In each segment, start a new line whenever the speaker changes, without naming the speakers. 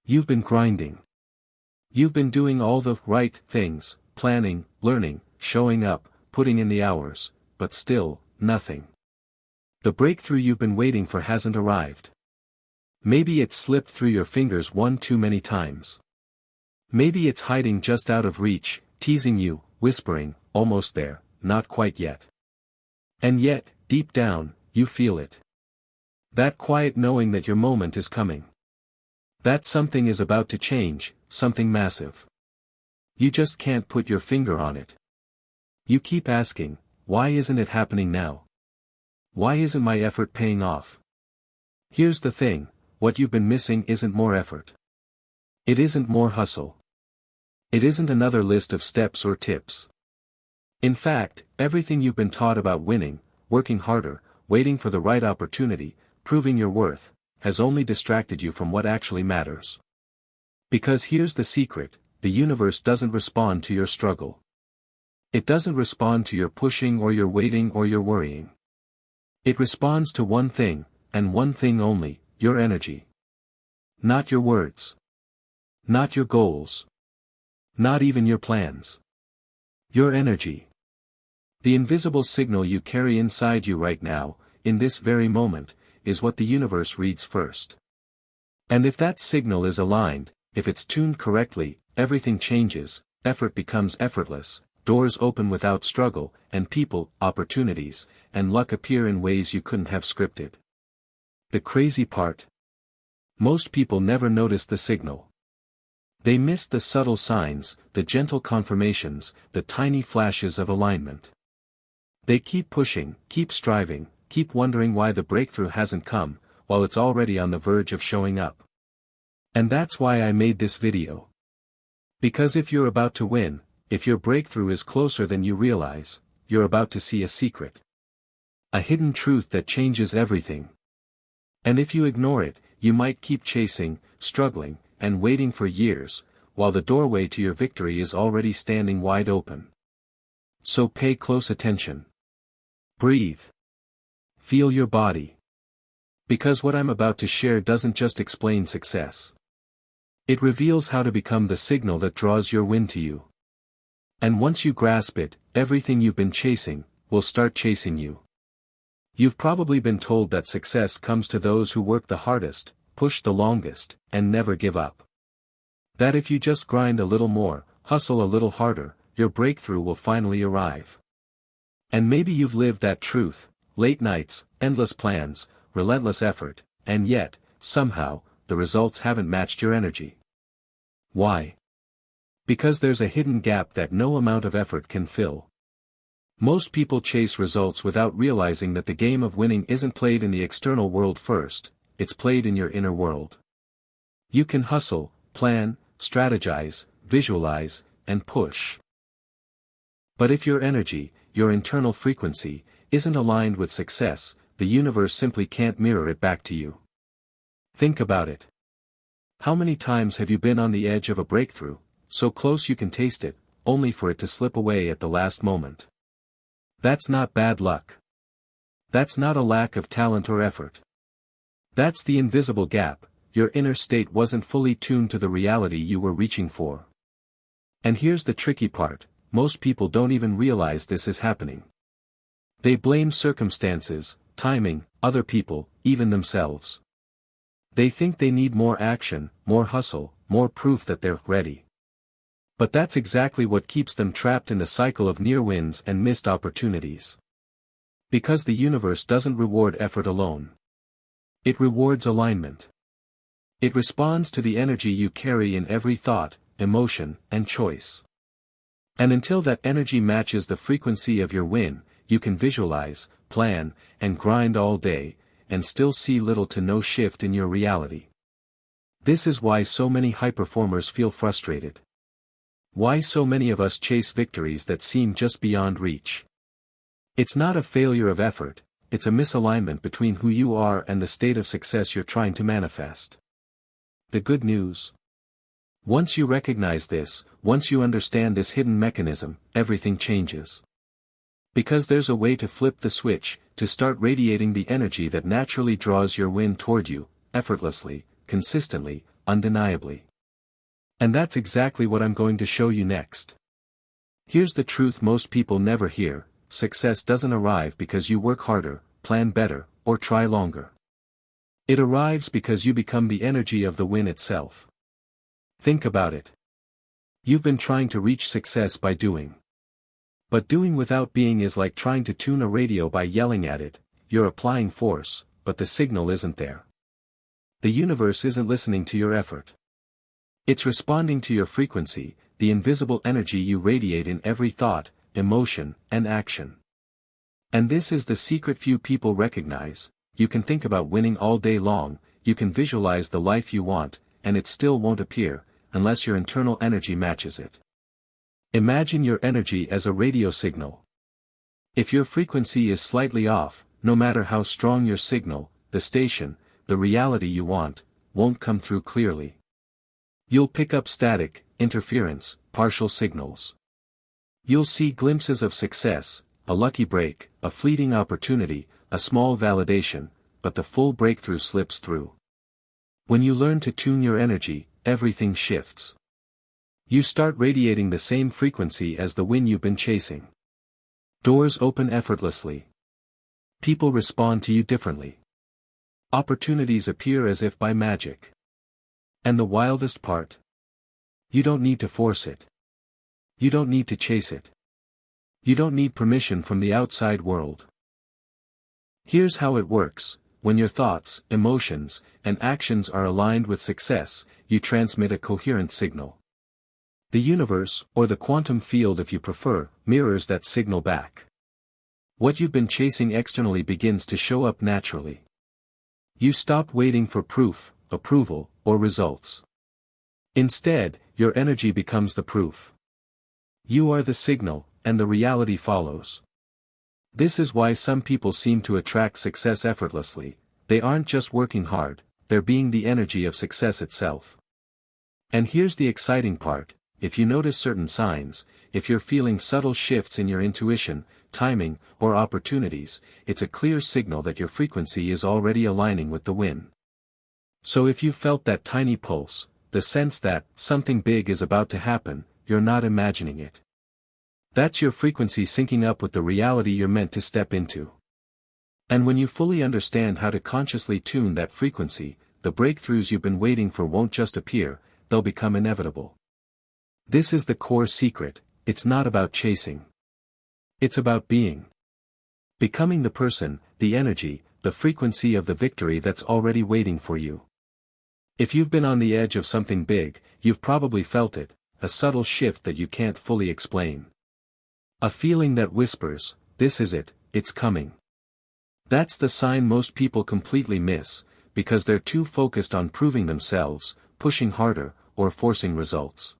You've been grinding. You've been doing all the right things, planning, learning, showing up, putting in the hours, but still, nothing. The breakthrough you've been waiting for hasn't arrived. Maybe it's slipped through your fingers one too many times. Maybe it's hiding just out of reach, teasing you, whispering, almost there, not quite yet. And yet, deep down, you feel it. That quiet knowing that your moment is coming. That something is about to change, something massive. You just can't put your finger on it. You keep asking, why isn't it happening now? Why isn't my effort paying off? Here's the thing, what you've been missing isn't more effort. It isn't more hustle. It isn't another list of steps or tips. In fact, everything you've been taught about winning, working harder, waiting for the right opportunity, proving your worth, has only distracted you from what actually matters. Because here's the secret, the universe doesn't respond to your struggle. It doesn't respond to your pushing or your waiting or your worrying. It responds to one thing, and one thing only, your energy. Not your words. Not your goals. Not even your plans. Your energy. The invisible signal you carry inside you right now, in this very moment, is what the universe reads first. And if that signal is aligned, if it's tuned correctly, everything changes, effort becomes effortless, doors open without struggle, and people, opportunities, and luck appear in ways you couldn't have scripted. The crazy part? Most people never notice the signal. They miss the subtle signs, the gentle confirmations, the tiny flashes of alignment. They keep pushing, keep striving, keep wondering why the breakthrough hasn't come, while it's already on the verge of showing up. And that's why I made this video. Because if you're about to win, if your breakthrough is closer than you realize, you're about to see a secret. A hidden truth that changes everything. And if you ignore it, you might keep chasing, struggling, and waiting for years, while the doorway to your victory is already standing wide open. So pay close attention. Breathe. Feel your body. Because what I'm about to share doesn't just explain success. It reveals how to become the signal that draws your win to you. And once you grasp it, everything you've been chasing, will start chasing you. You've probably been told that success comes to those who work the hardest, push the longest, and never give up. That if you just grind a little more, hustle a little harder, your breakthrough will finally arrive. And maybe you've lived that truth, late nights, endless plans, relentless effort, and yet, somehow, the results haven't matched your energy. Why? Because there's a hidden gap that no amount of effort can fill. Most people chase results without realizing that the game of winning isn't played in the external world first, it's played in your inner world. You can hustle, plan, strategize, visualize, and push. But if your energy, your internal frequency, isn't aligned with success, the universe simply can't mirror it back to you. Think about it. How many times have you been on the edge of a breakthrough, so close you can taste it, only for it to slip away at the last moment? That's not bad luck. That's not a lack of talent or effort. That's the invisible gap, your inner state wasn't fully tuned to the reality you were reaching for. And here's the tricky part, most people don't even realize this is happening. They blame circumstances, timing, other people, even themselves. They think they need more action, more hustle, more proof that they're ready. But that's exactly what keeps them trapped in the cycle of near wins and missed opportunities. Because the universe doesn't reward effort alone. It rewards alignment. It responds to the energy you carry in every thought, emotion, and choice. And until that energy matches the frequency of your win, you can visualize, plan, and grind all day, and still see little to no shift in your reality. This is why so many high performers feel frustrated. Why so many of us chase victories that seem just beyond reach. It's not a failure of effort, it's a misalignment between who you are and the state of success you're trying to manifest. The good news? Once you recognize this, once you understand this hidden mechanism, everything changes. Because there's a way to flip the switch, to start radiating the energy that naturally draws your win toward you, effortlessly, consistently, undeniably. And that's exactly what I'm going to show you next. Here's the truth most people never hear: success doesn't arrive because you work harder, plan better, or try longer. It arrives because you become the energy of the win itself. Think about it. You've been trying to reach success by doing. But doing without being is like trying to tune a radio by yelling at it. You're applying force, but the signal isn't there. The universe isn't listening to your effort. It's responding to your frequency, the invisible energy you radiate in every thought, emotion, and action. And this is the secret few people recognize. You can think about winning all day long, you can visualize the life you want, and it still won't appear, unless your internal energy matches it. Imagine your energy as a radio signal. If your frequency is slightly off, no matter how strong your signal, the station, the reality you want, won't come through clearly. You'll pick up static, interference, partial signals. You'll see glimpses of success, a lucky break, a fleeting opportunity, a small validation, but the full breakthrough slips through. When you learn to tune your energy, everything shifts. You start radiating the same frequency as the win you've been chasing. Doors open effortlessly. People respond to you differently. Opportunities appear as if by magic. And the wildest part? You don't need to force it. You don't need to chase it. You don't need permission from the outside world. Here's how it works: when your thoughts, emotions, and actions are aligned with success, you transmit a coherent signal. The universe, or the quantum field if you prefer, mirrors that signal back. What you've been chasing externally begins to show up naturally. You stop waiting for proof, approval, or results. Instead, your energy becomes the proof. You are the signal, and the reality follows. This is why some people seem to attract success effortlessly. They aren't just working hard, they're being the energy of success itself. And here's the exciting part: if you notice certain signs, if you're feeling subtle shifts in your intuition, timing, or opportunities, it's a clear signal that your frequency is already aligning with the win. So if you felt that tiny pulse, the sense that something big is about to happen, you're not imagining it. That's your frequency syncing up with the reality you're meant to step into. And when you fully understand how to consciously tune that frequency, the breakthroughs you've been waiting for won't just appear, they'll become inevitable. This is the core secret: it's not about chasing. It's about being. Becoming the person, the energy, the frequency of the victory that's already waiting for you. If you've been on the edge of something big, you've probably felt it, a subtle shift that you can't fully explain. A feeling that whispers, "This is it, it's coming." That's the sign most people completely miss, because they're too focused on proving themselves, pushing harder, or forcing results.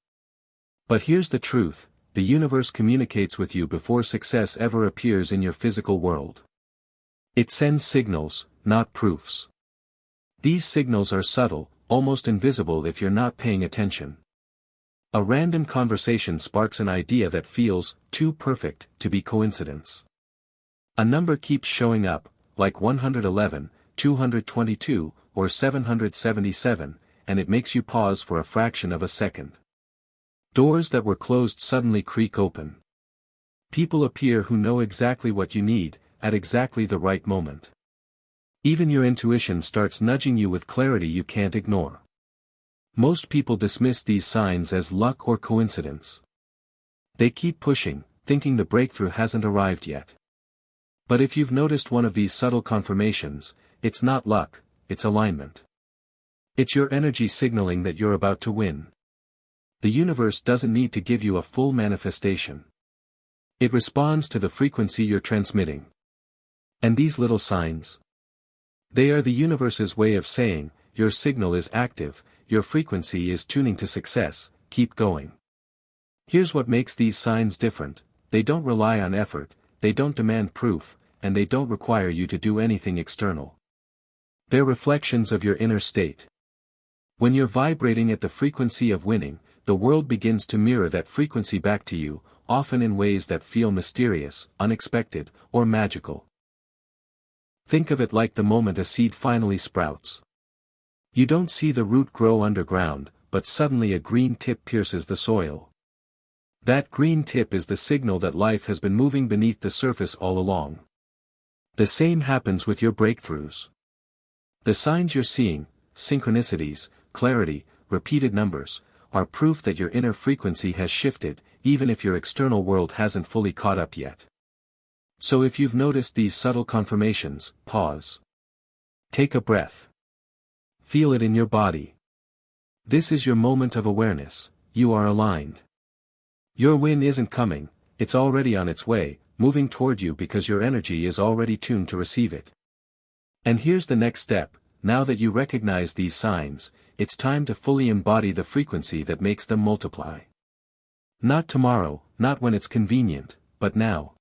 But here's the truth: the universe communicates with you before success ever appears in your physical world. It sends signals, not proofs. These signals are subtle, almost invisible if you're not paying attention. A random conversation sparks an idea that feels too perfect to be coincidence. A number keeps showing up, like 111, 222, or 777, and it makes you pause for a fraction of a second. Doors that were closed suddenly creak open. People appear who know exactly what you need, at exactly the right moment. Even your intuition starts nudging you with clarity you can't ignore. Most people dismiss these signs as luck or coincidence. They keep pushing, thinking the breakthrough hasn't arrived yet. But if you've noticed one of these subtle confirmations, it's not luck, it's alignment. It's your energy signaling that you're about to win. The universe doesn't need to give you a full manifestation. It responds to the frequency you're transmitting. And these little signs? They are the universe's way of saying, your signal is active, your frequency is tuning to success, keep going. Here's what makes these signs different: they don't rely on effort, they don't demand proof, and they don't require you to do anything external. They're reflections of your inner state. When you're vibrating at the frequency of winning, the world begins to mirror that frequency back to you, often in ways that feel mysterious, unexpected, or magical. Think of it like the moment a seed finally sprouts. You don't see the root grow underground, but suddenly a green tip pierces the soil. That green tip is the signal that life has been moving beneath the surface all along. The same happens with your breakthroughs. The signs you're seeing, synchronicities, clarity, repeated numbers, are proof that your inner frequency has shifted, even if your external world hasn't fully caught up yet. So if you've noticed these subtle confirmations, pause. Take a breath. Feel it in your body. This is your moment of awareness. You are aligned. Your win isn't coming, it's already on its way, moving toward you because your energy is already tuned to receive it. And here's the next step: now that you recognize these signs, it's time to fully embody the frequency that makes them multiply. Not tomorrow, not when it's convenient, but now.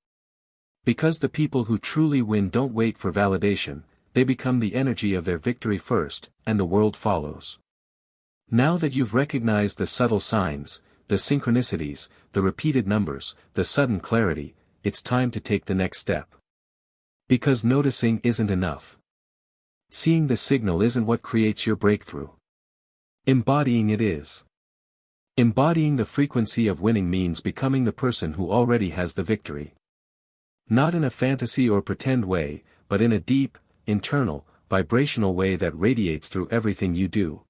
Because the people who truly win don't wait for validation, they become the energy of their victory first, and the world follows. Now that you've recognized the subtle signs, the synchronicities, the repeated numbers, the sudden clarity, it's time to take the next step. Because noticing isn't enough. Seeing the signal isn't what creates your breakthrough. Embodying it is. Embodying the frequency of winning means becoming the person who already has the victory. Not in a fantasy or pretend way, but in a deep, internal, vibrational way that radiates through everything you do.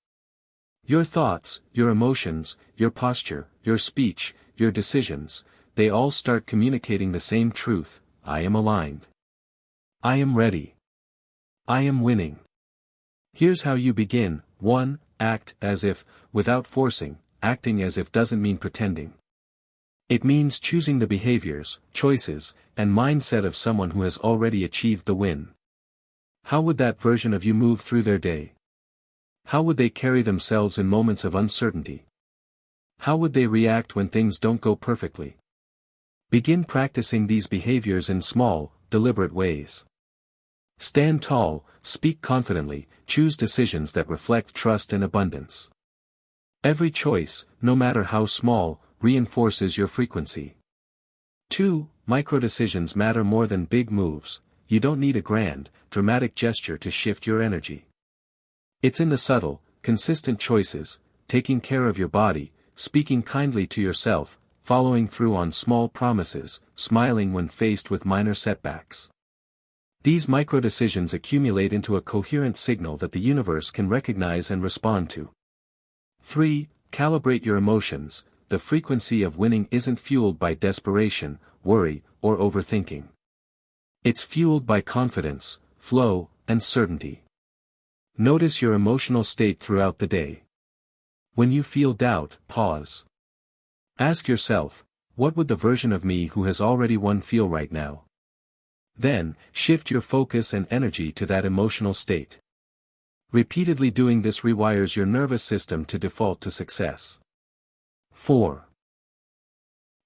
Your thoughts, your emotions, your posture, your speech, your decisions, they all start communicating the same truth: I am aligned. I am ready. I am winning. Here's how you begin. 1. Act as if, without forcing. Acting as if doesn't mean pretending. It means choosing the behaviors, choices, and mindset of someone who has already achieved the win. How would that version of you move through their day? How would they carry themselves in moments of uncertainty? How would they react when things don't go perfectly? Begin practicing these behaviors in small, deliberate ways. Stand tall, speak confidently, choose decisions that reflect trust and abundance. Every choice, no matter how small, reinforces your frequency. 2. Micro-decisions matter more than big moves. You don't need a grand, dramatic gesture to shift your energy. It's in the subtle, consistent choices: taking care of your body, speaking kindly to yourself, following through on small promises, smiling when faced with minor setbacks. These micro-decisions accumulate into a coherent signal that the universe can recognize and respond to. 3. Calibrate your emotions. The frequency of winning isn't fueled by desperation, worry, or overthinking. It's fueled by confidence, flow, and certainty. Notice your emotional state throughout the day. When you feel doubt, pause. Ask yourself, what would the version of me who has already won feel right now? Then, shift your focus and energy to that emotional state. Repeatedly doing this rewires your nervous system to default to success. 4.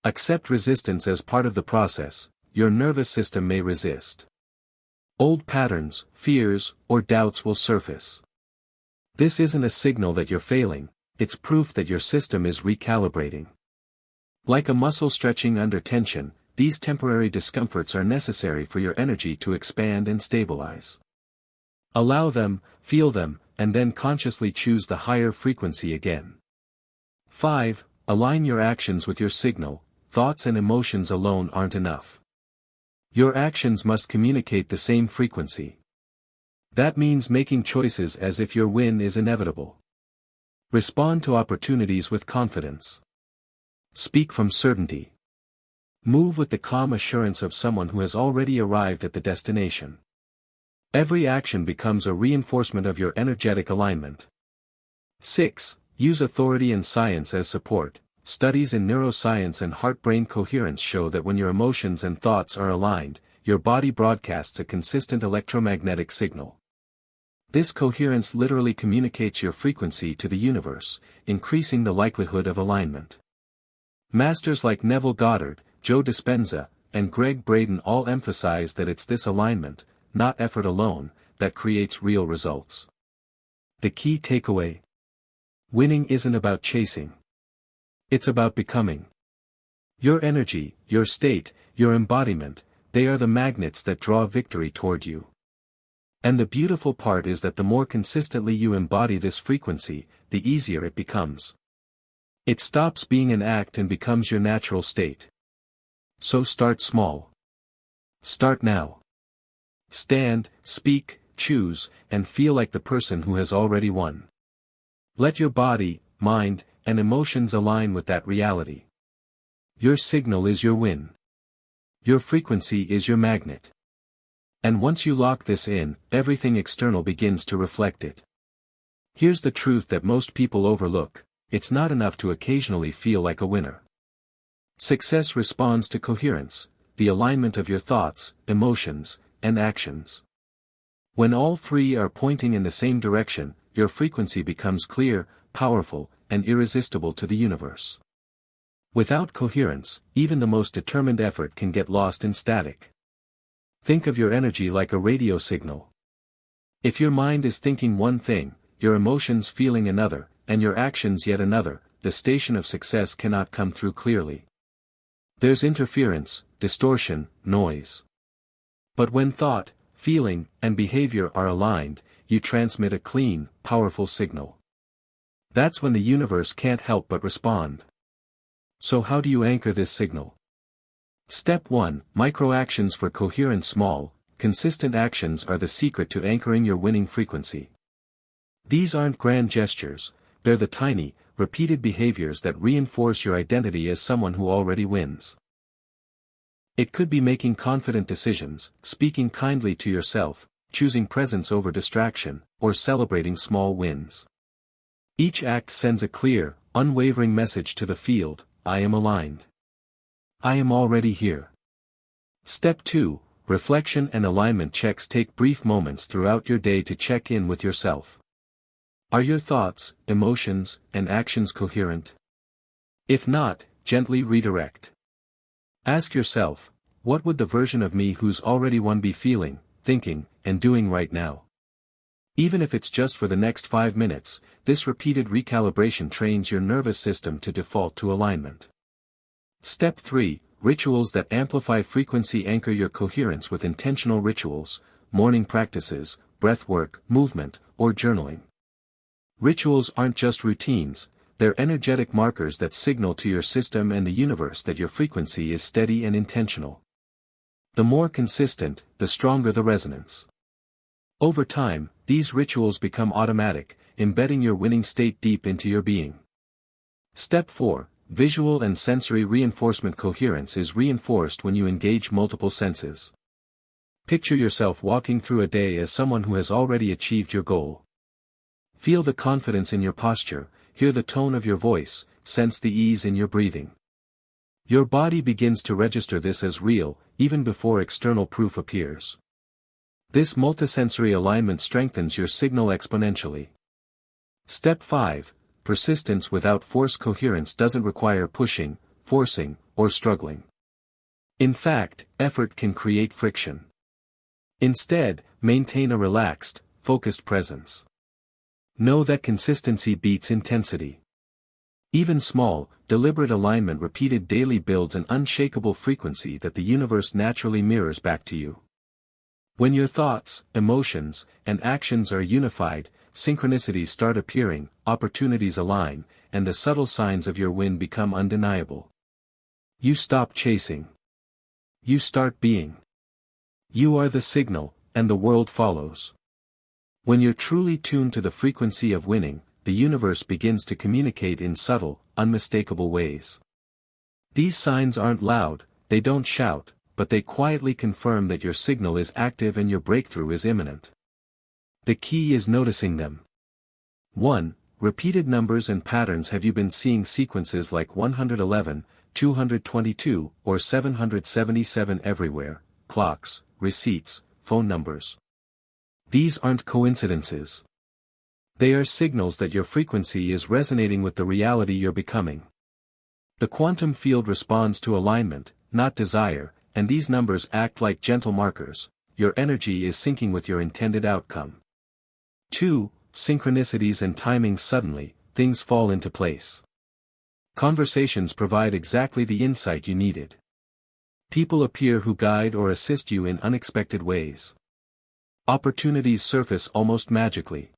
Accept resistance as part of the process. Your nervous system may resist. Old patterns, fears, or doubts will surface. This isn't a signal that you're failing, it's proof that your system is recalibrating. Like a muscle stretching under tension, these temporary discomforts are necessary for your energy to expand and stabilize. Allow them, feel them, and then consciously choose the higher frequency again. 5. Align your actions with your signal. Thoughts and emotions alone aren't enough. Your actions must communicate the same frequency. That means making choices as if your win is inevitable. Respond to opportunities with confidence. Speak from certainty. Move with the calm assurance of someone who has already arrived at the destination. Every action becomes a reinforcement of your energetic alignment. 6. Use authority and science as support. Studies in neuroscience and heart-brain coherence show that when your emotions and thoughts are aligned, your body broadcasts a consistent electromagnetic signal. This coherence literally communicates your frequency to the universe, increasing the likelihood of alignment. Masters like Neville Goddard, Joe Dispenza, and Greg Braden all emphasize that it's this alignment, not effort alone, that creates real results. The key takeaway: winning isn't about chasing. It's about becoming. Your energy, your state, your embodiment, they are the magnets that draw victory toward you. And the beautiful part is that the more consistently you embody this frequency, the easier it becomes. It stops being an act and becomes your natural state. So start small. Start now. Stand, speak, choose, and feel like the person who has already won. Let your body, mind, and emotions align with that reality. Your signal is your win. Your frequency is your magnet. And once you lock this in, everything external begins to reflect it. Here's the truth that most people overlook: it's not enough to occasionally feel like a winner. Success responds to coherence, the alignment of your thoughts, emotions, and actions. When all three are pointing in the same direction, your frequency becomes clear, powerful, and irresistible to the universe. Without coherence, even the most determined effort can get lost in static. Think of your energy like a radio signal. If your mind is thinking one thing, your emotions feeling another, and your actions yet another, the station of success cannot come through clearly. There's interference, distortion, noise. But when thought, feeling, and behavior are aligned, you transmit a clean, powerful signal. That's when the universe can't help but respond. So how do you anchor this signal? Step 1. Micro-actions for coherent. Small, consistent actions are the secret to anchoring your winning frequency. These aren't grand gestures, they're the tiny, repeated behaviors that reinforce your identity as someone who already wins. It could be making confident decisions, speaking kindly to yourself, choosing presence over distraction, or celebrating small wins. Each act sends a clear, unwavering message to the field: I am aligned. I am already here. Step 2. Reflection and alignment checks. Take brief moments throughout your day to check in with yourself. Are your thoughts, emotions, and actions coherent? If not, gently redirect. Ask yourself, what would the version of me who's already won be feeling, thinking, and doing right now? Even if it's just for the next 5 minutes, this repeated recalibration trains your nervous system to default to alignment. Step 3. Rituals that amplify frequency. Anchor your coherence with intentional rituals, morning practices, breathwork, movement, or journaling. Rituals aren't just routines, they're energetic markers that signal to your system and the universe that your frequency is steady and intentional. The more consistent, the stronger the resonance. Over time, these rituals become automatic, embedding your winning state deep into your being. Step 4. Visual and sensory reinforcement. Coherence is reinforced when you engage multiple senses. Picture yourself walking through a day as someone who has already achieved your goal. Feel the confidence in your posture, hear the tone of your voice, sense the ease in your breathing. Your body begins to register this as real, even before external proof appears. This multisensory alignment strengthens your signal exponentially. Step 5. Persistence without force. Coherence doesn't require pushing, forcing, or struggling. In fact, effort can create friction. Instead, maintain a relaxed, focused presence. Know that consistency beats intensity. Even small, deliberate alignment repeated daily builds an unshakable frequency that the universe naturally mirrors back to you. When your thoughts, emotions, and actions are unified, synchronicities start appearing, opportunities align, and the subtle signs of your win become undeniable. You stop chasing. You start being. You are the signal, and the world follows. When you're truly tuned to the frequency of winning, the universe begins to communicate in subtle, unmistakable ways. These signs aren't loud, they don't shout, but they quietly confirm that your signal is active and your breakthrough is imminent. The key is noticing them. 1. Repeated numbers and patterns. Have you been seeing sequences like 111, 222, or 777 everywhere? Clocks, receipts, phone numbers. These aren't coincidences. They are signals that your frequency is resonating with the reality you're becoming. The quantum field responds to alignment, not desire, and these numbers act like gentle markers. Your energy is syncing with your intended outcome. 2. Synchronicities and timing. Suddenly, things fall into place. Conversations provide exactly the insight you needed. People appear who guide or assist you in unexpected ways. Opportunities surface almost magically.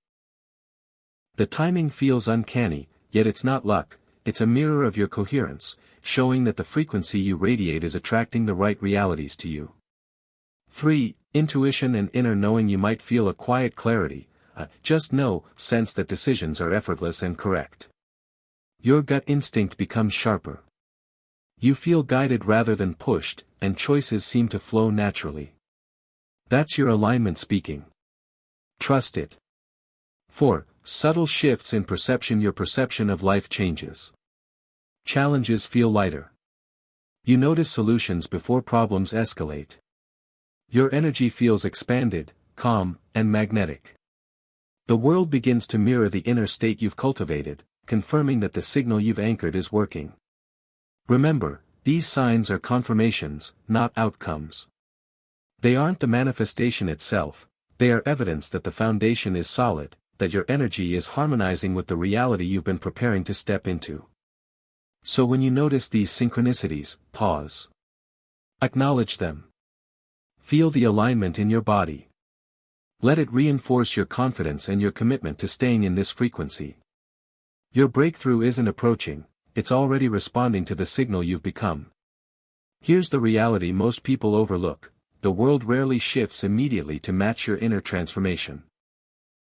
The timing feels uncanny, yet it's not luck, it's a mirror of your coherence, showing that the frequency you radiate is attracting the right realities to you. 3. Intuition and inner knowing. You might feel a quiet clarity, just know, sense that decisions are effortless and correct. Your gut instinct becomes sharper. You feel guided rather than pushed, and choices seem to flow naturally. That's your alignment speaking. Trust it. 4. Subtle shifts in perception. Your perception of life changes. Challenges feel lighter. You notice solutions before problems escalate. Your energy feels expanded, calm, and magnetic. The world begins to mirror the inner state you've cultivated, confirming that the signal you've anchored is working. Remember, these signs are confirmations, not outcomes. They aren't the manifestation itself, they are evidence that the foundation is solid, that your energy is harmonizing with the reality you've been preparing to step into. So when you notice these synchronicities, pause. Acknowledge them. Feel the alignment in your body. Let it reinforce your confidence and your commitment to staying in this frequency. Your breakthrough isn't approaching, it's already responding to the signal you've become. Here's the reality most people overlook: the world rarely shifts immediately to match your inner transformation.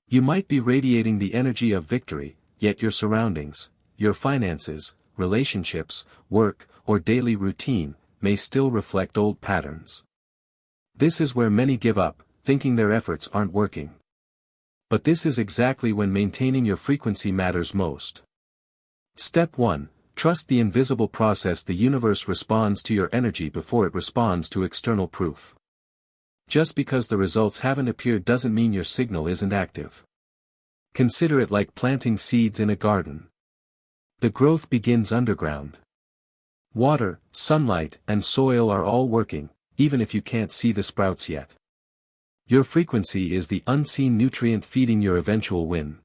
You might be radiating the energy of victory, yet your surroundings, your finances, relationships, work, or daily routine, may still reflect old patterns. This is where many give up, thinking their efforts aren't working. But this is exactly when maintaining your frequency matters most. Step 1. Trust the invisible process. The universe responds to your energy before it responds to external proof. Just because the results haven't appeared doesn't mean your signal isn't active. Consider it like planting seeds in a garden. The growth begins underground. Water, sunlight, and soil are all working, even if you can't see the sprouts yet. Your frequency is the unseen nutrient feeding your eventual win.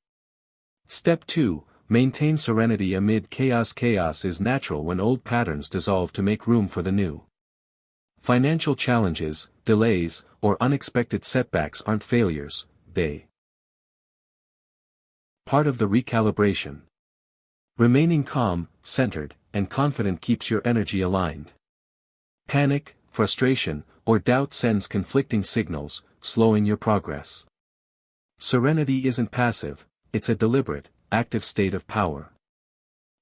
Step 2. Maintain serenity amid chaos. Chaos is natural when old patterns dissolve to make room for the new. Financial challenges, delays, or unexpected setbacks aren't failures, they part of the recalibration. Remaining calm, centered, and confident keeps your energy aligned. Panic, frustration, or doubt sends conflicting signals, slowing your progress. Serenity isn't passive, it's a deliberate, active state of power.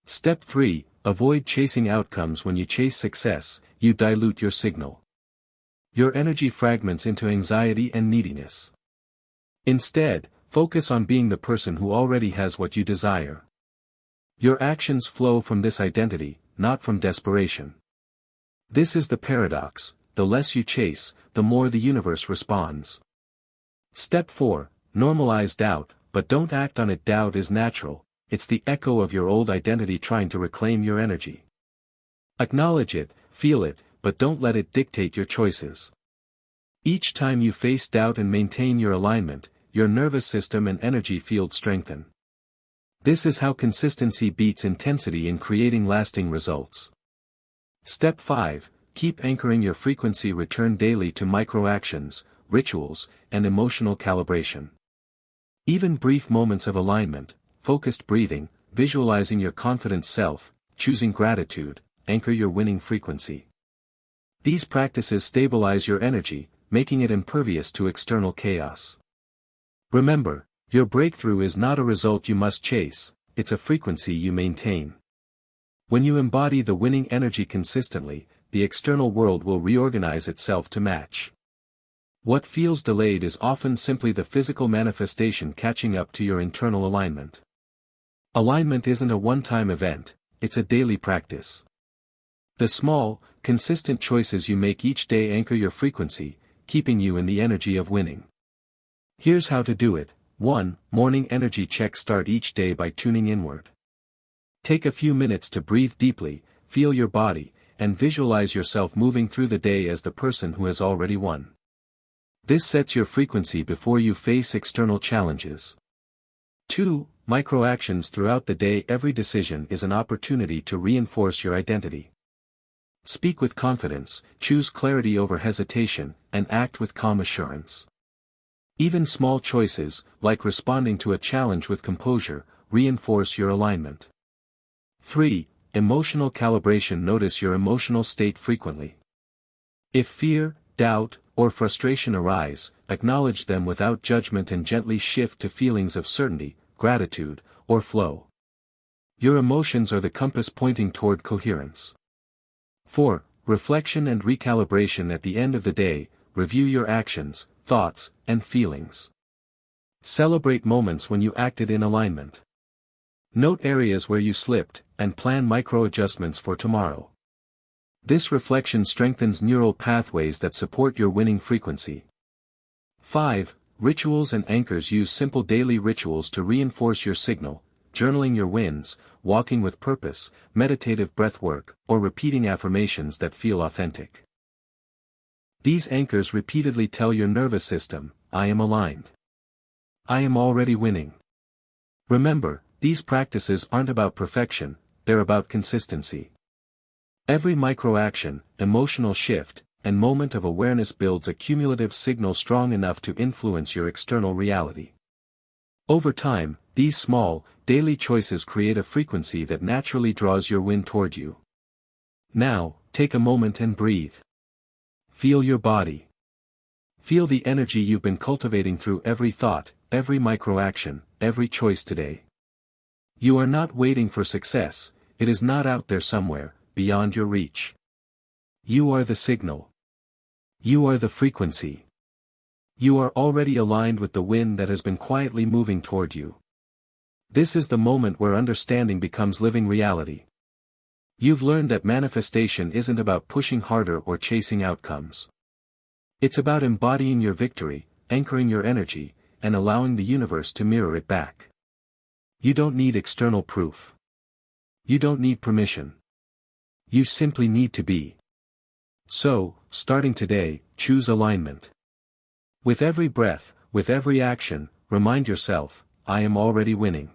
Step 3. Avoid chasing outcomes. When you chase success, you dilute your signal. Your energy fragments into anxiety and neediness. Instead, focus on being the person who already has what you desire. Your actions flow from this identity, not from desperation. This is the paradox: the less you chase, the more the universe responds. Step 4. Normalize doubt, but don't act on it. Doubt is natural, it's the echo of your old identity trying to reclaim your energy. Acknowledge it, feel it, but don't let it dictate your choices. Each time you face doubt and maintain your alignment, your nervous system and energy field strengthen. This is how consistency beats intensity in creating lasting results. Step 5. Keep anchoring your frequency. Return daily to micro-actions, rituals, and emotional calibration. Even brief moments of alignment, focused breathing, visualizing your confident self, choosing gratitude, anchor your winning frequency. These practices stabilize your energy, making it impervious to external chaos. Remember, your breakthrough is not a result you must chase, it's a frequency you maintain. When you embody the winning energy consistently, the external world will reorganize itself to match. What feels delayed is often simply the physical manifestation catching up to your internal alignment. Alignment isn't a one-time event, it's a daily practice. The small, consistent choices you make each day anchor your frequency, keeping you in the energy of winning. Here's how to do it. 1. Morning energy check. Start each day by tuning inward. Take a few minutes to breathe deeply, feel your body, and visualize yourself moving through the day as the person who has already won. This sets your frequency before you face external challenges. 2. Micro-actions. Throughout the day. Every decision is an opportunity to reinforce your identity. Speak with confidence, choose clarity over hesitation, and act with calm assurance. Even small choices, like responding to a challenge with composure, reinforce your alignment. 3. Emotional calibration. Notice your emotional state frequently. If fear, doubt, or frustration arise, acknowledge them without judgment and gently shift to feelings of certainty, gratitude, or flow. Your emotions are the compass pointing toward coherence. 4. Reflection and recalibration. At the end of the day, review your actions, thoughts, and feelings. Celebrate moments when you acted in alignment. Note areas where you slipped, and plan micro-adjustments for tomorrow. This reflection strengthens neural pathways that support your winning frequency. 5. Rituals and anchors. Use simple daily rituals to reinforce your signal, journaling your wins, walking with purpose, meditative breathwork, or repeating affirmations that feel authentic. These anchors repeatedly tell your nervous system, I am aligned. I am already winning. Remember, these practices aren't about perfection, they're about consistency. Every micro-action, emotional shift, and moment of awareness builds a cumulative signal strong enough to influence your external reality. Over time, these small, daily choices create a frequency that naturally draws your win toward you. Now, take a moment and breathe. Feel your body. Feel the energy you've been cultivating through every thought, every micro-action, every choice today. You are not waiting for success, it is not out there somewhere, beyond your reach. You are the signal. You are the frequency. You are already aligned with the wind that has been quietly moving toward you. This is the moment where understanding becomes living reality. You've learned that manifestation isn't about pushing harder or chasing outcomes. It's about embodying your victory, anchoring your energy, and allowing the universe to mirror it back. You don't need external proof. You don't need permission. You simply need to be. So, starting today, choose alignment. With every breath, with every action, remind yourself, I am already winning.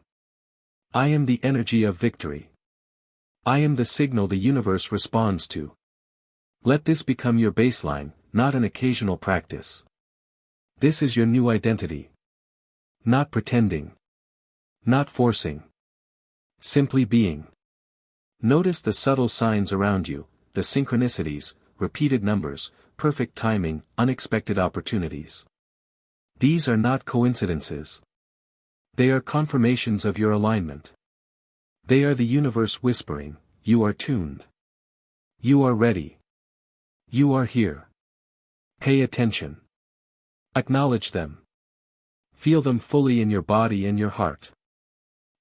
I am the energy of victory. I am the signal the universe responds to. Let this become your baseline, not an occasional practice. This is your new identity. Not pretending. Not forcing. Simply being. Notice the subtle signs around you, the synchronicities, repeated numbers, perfect timing, unexpected opportunities. These are not coincidences. They are confirmations of your alignment. They are the universe whispering, you are tuned. You are ready. You are here. Pay attention. Acknowledge them. Feel them fully in your body and your heart.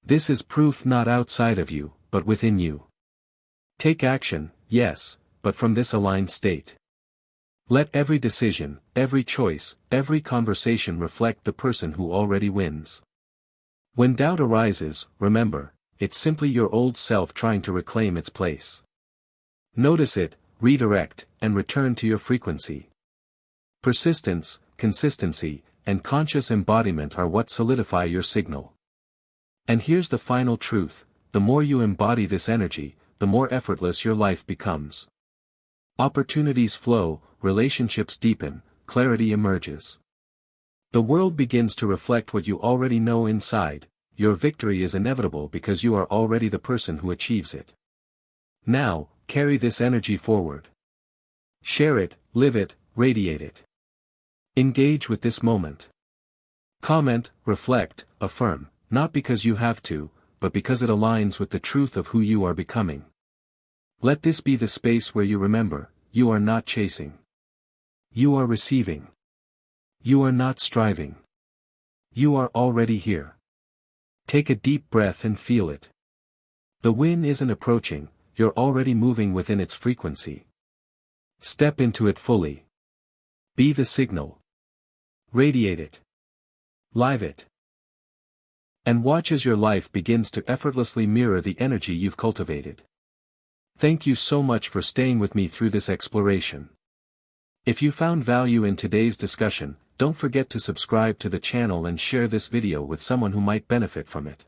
This is proof not outside of you, but within you. Take action, yes, but from this aligned state. Let every decision, every choice, every conversation reflect the person who already wins. When doubt arises, remember, it's simply your old self trying to reclaim its place. Notice it, redirect, and return to your frequency. Persistence, consistency, and conscious embodiment are what solidify your signal. And here's the final truth, the more you embody this energy, the more effortless your life becomes. Opportunities flow, relationships deepen, clarity emerges. The world begins to reflect what you already know inside, your victory is inevitable because you are already the person who achieves it. Now, carry this energy forward. Share it, live it, radiate it. Engage with this moment. Comment, reflect, affirm, not because you have to, but because it aligns with the truth of who you are becoming. Let this be the space where you remember, you are not chasing. You are receiving. You are not striving. You are already here. Take a deep breath and feel it. The win isn't approaching, you're already moving within its frequency. Step into it fully. Be the signal. Radiate it. Live it. And watch as your life begins to effortlessly mirror the energy you've cultivated. Thank you so much for staying with me through this exploration. If you found value in today's discussion, don't forget to subscribe to the channel and share this video with someone who might benefit from it.